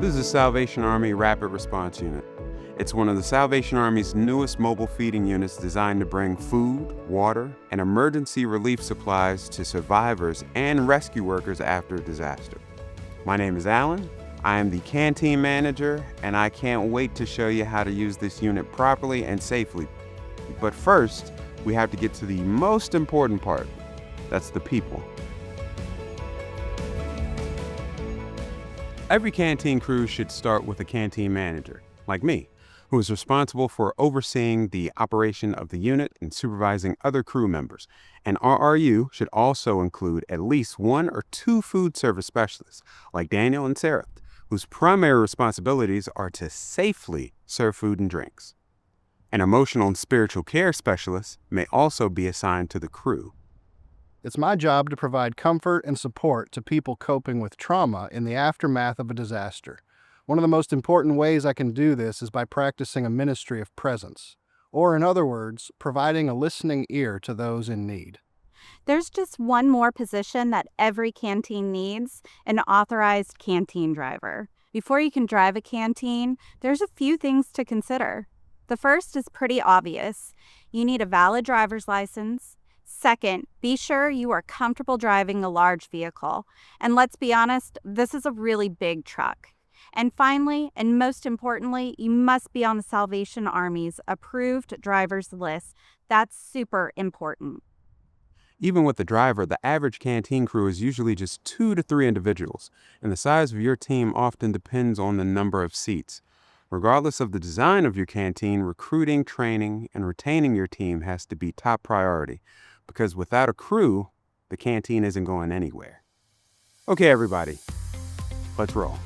is the Salvation Army Rapid Response Unit. It's one of the Salvation Army's newest mobile feeding units designed to bring food, water, and emergency relief supplies to survivors and rescue workers after a disaster. My name is Alan. I am the Canteen manager, and I can't wait to show you how to use this unit properly and safely. But first, we have to get to the most important part. That's the people. Every canteen crew should start with a canteen manager, like me, who is responsible for overseeing the operation of the unit and supervising other crew members. An RRU should also include at least one or two food service specialists, like Daniel and Sarah, whose primary responsibilities are to safely serve food and drinks. An emotional and spiritual care specialist may also be assigned to the crew. It's my job to provide comfort and support to people coping with trauma in the aftermath of a disaster. One of the most important ways I can do this is by practicing a ministry of presence, or in other words, providing a listening ear to those in need. There's just one more position that every canteen needs, an authorized canteen driver. Before you can drive a canteen, there's a few things to consider. The first is pretty obvious. You need a valid driver's license. Second, be sure you are comfortable driving a large vehicle. And let's be honest, this is a really big truck. And finally, and most importantly, you must be on the Salvation Army's approved driver's list. That's super important. Even with the driver, the average canteen crew is usually just 2 to 3 individuals, and the size of your team often depends on the number of seats. Regardless of the design of your canteen, recruiting, training, and retaining your team has to be top priority, because without a crew, the canteen isn't going anywhere. Okay, everybody, let's roll.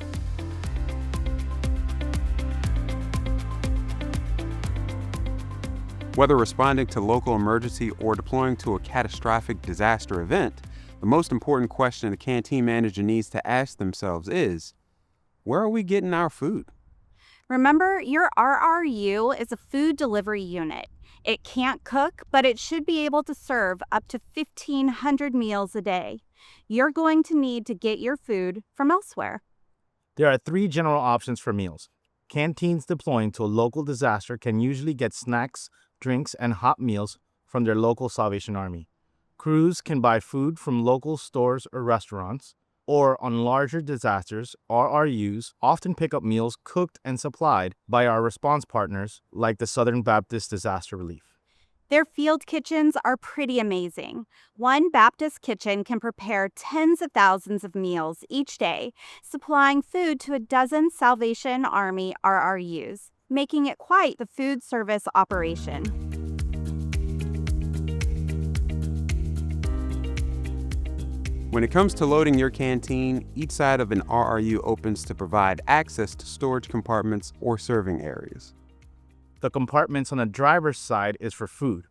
Whether responding to local emergency or deploying to a catastrophic disaster event, the most important question the canteen manager needs to ask themselves is, where are we getting our food? Remember, your RRU is a food delivery unit. It can't cook, but it should be able to serve up to 1,500 meals a day. You're going to need to get your food from elsewhere. There are 3 general options for meals. Canteens deploying to a local disaster can usually get snacks, drinks, and hot meals from their local Salvation Army. Crews can buy food from local stores or restaurants, or on larger disasters, RRUs often pick up meals cooked and supplied by our response partners like the Southern Baptist Disaster Relief. Their field kitchens are pretty amazing. One Baptist kitchen can prepare tens of thousands of meals each day, supplying food to a dozen Salvation Army RRUs, making it quite the food service operation. When it comes to loading your canteen, each side of an RRU opens to provide access to storage compartments or serving areas. The compartments on the driver's side is for food.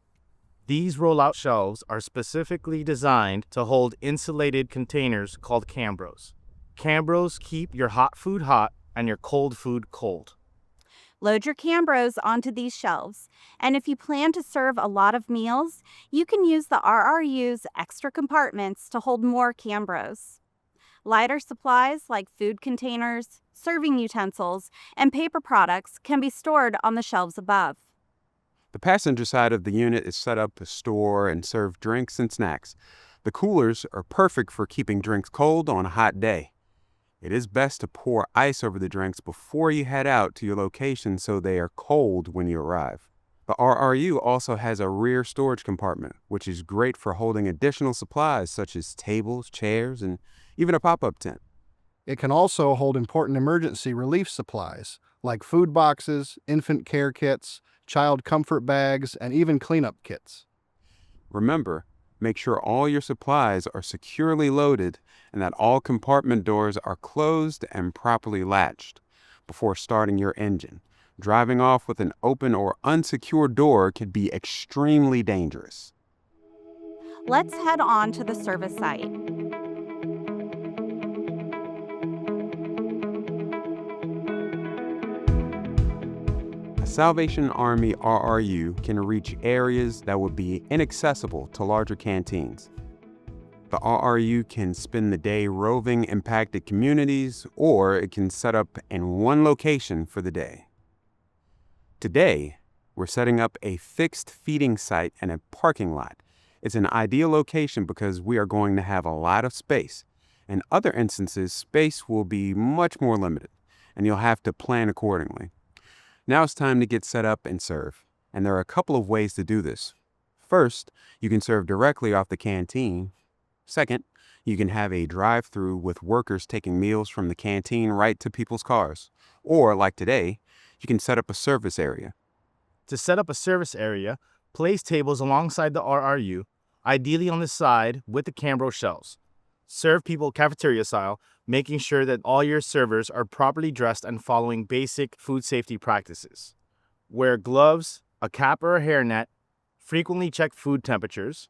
These roll-out shelves are specifically designed to hold insulated containers called cambros. Cambros keep your hot food hot and your cold food cold. Load your cambros onto these shelves, and if you plan to serve a lot of meals, you can use the RRU's extra compartments to hold more cambros. Lighter supplies like food containers, serving utensils, and paper products can be stored on the shelves above. The passenger side of the unit is set up to store and serve drinks and snacks. The coolers are perfect for keeping drinks cold on a hot day. It is best to pour ice over the drinks before you head out to your location so they are cold when you arrive. The RRU also has a rear storage compartment, which is great for holding additional supplies such as tables, chairs, and even a pop-up tent. It can also hold important emergency relief supplies, like food boxes, infant care kits, child comfort bags, and even cleanup kits. Remember, make sure all your supplies are securely loaded and that all compartment doors are closed and properly latched before starting your engine. Driving off with an open or unsecured door could be extremely dangerous. Let's head on to the service site. A Salvation Army RRU can reach areas that would be inaccessible to larger canteens. The RRU can spend the day roving impacted communities, or it can set up in one location for the day. Today, we're setting up a fixed feeding site in a parking lot. It's an ideal location because we are going to have a lot of space. In other instances, space will be much more limited, and you'll have to plan accordingly. Now it's time to get set up and serve, and there are a couple of ways to do this. First, you can serve directly off the canteen. Second, you can have a drive-through with workers taking meals from the canteen right to people's cars. Or, like today, you can set up a service area. To set up a service area, place tables alongside the RRU, ideally on the side with the Cambro shelves. Serve people cafeteria style, making sure that all your servers are properly dressed and following basic food safety practices. Wear gloves, a cap or a hairnet, frequently check food temperatures.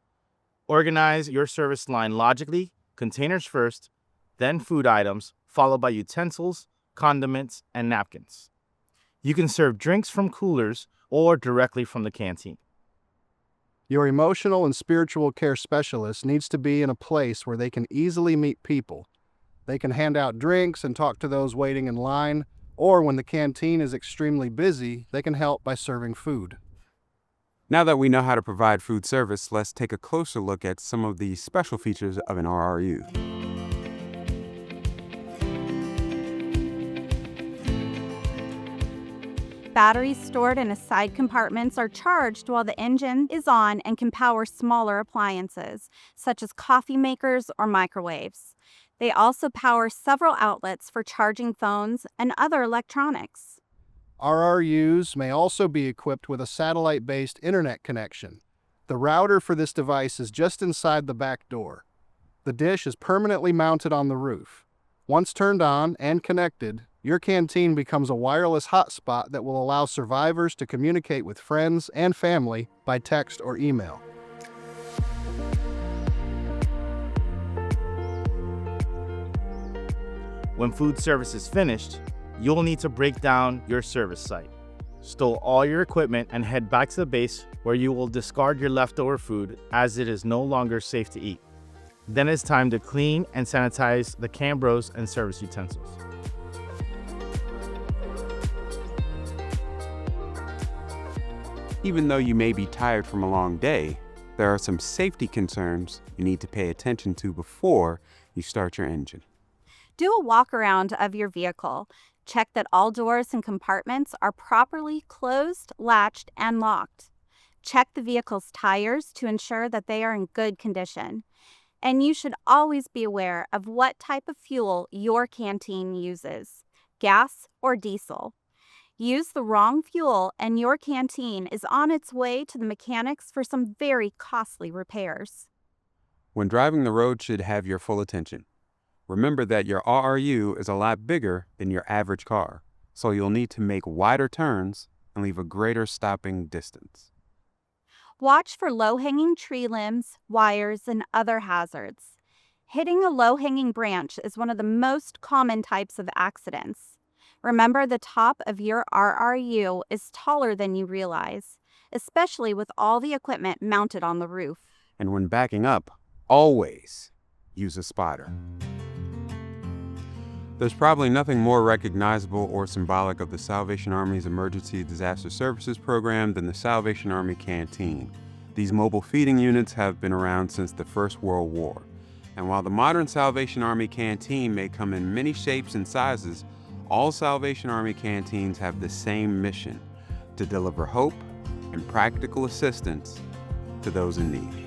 Organize your service line logically, containers first, then food items, followed by utensils, condiments, and napkins. You can serve drinks from coolers or directly from the canteen. Your emotional and spiritual care specialist needs to be in a place where they can easily meet people. They can hand out drinks and talk to those waiting in line, or when the canteen is extremely busy, they can help by serving food. Now that we know how to provide food service, let's take a closer look at some of the special features of an RRU. Batteries stored in side compartments are charged while the engine is on and can power smaller appliances, such as coffee makers or microwaves. They also power several outlets for charging phones and other electronics. RRUs may also be equipped with a satellite-based internet connection. The router for this device is just inside the back door. The dish is permanently mounted on the roof. Once turned on and connected, your canteen becomes a wireless hotspot that will allow survivors to communicate with friends and family by text or email. When food service is finished, you'll need to break down your service site. Stow all your equipment and head back to the base where you will discard your leftover food as it is no longer safe to eat. Then it's time to clean and sanitize the Cambros and service utensils. Even though you may be tired from a long day, there are some safety concerns you need to pay attention to before you start your engine. Do a walk around of your vehicle. Check that all doors and compartments are properly closed, latched, and locked. Check the vehicle's tires to ensure that they are in good condition. And you should always be aware of what type of fuel your canteen uses, gas or diesel. Use the wrong fuel and your canteen is on its way to the mechanics for some very costly repairs. When driving the road should have your full attention. Remember that your RRU is a lot bigger than your average car, so you'll need to make wider turns and leave a greater stopping distance. Watch for low-hanging tree limbs, wires, and other hazards. Hitting a low-hanging branch is one of the most common types of accidents. Remember, the top of your RRU is taller than you realize, especially with all the equipment mounted on the roof. And when backing up, always use a spotter. There's probably nothing more recognizable or symbolic of the Salvation Army's Emergency Disaster Services program than the Salvation Army Canteen. These mobile feeding units have been around since the First World War. And while the modern Salvation Army Canteen may come in many shapes and sizes, all Salvation Army canteens have the same mission: to deliver hope and practical assistance to those in need.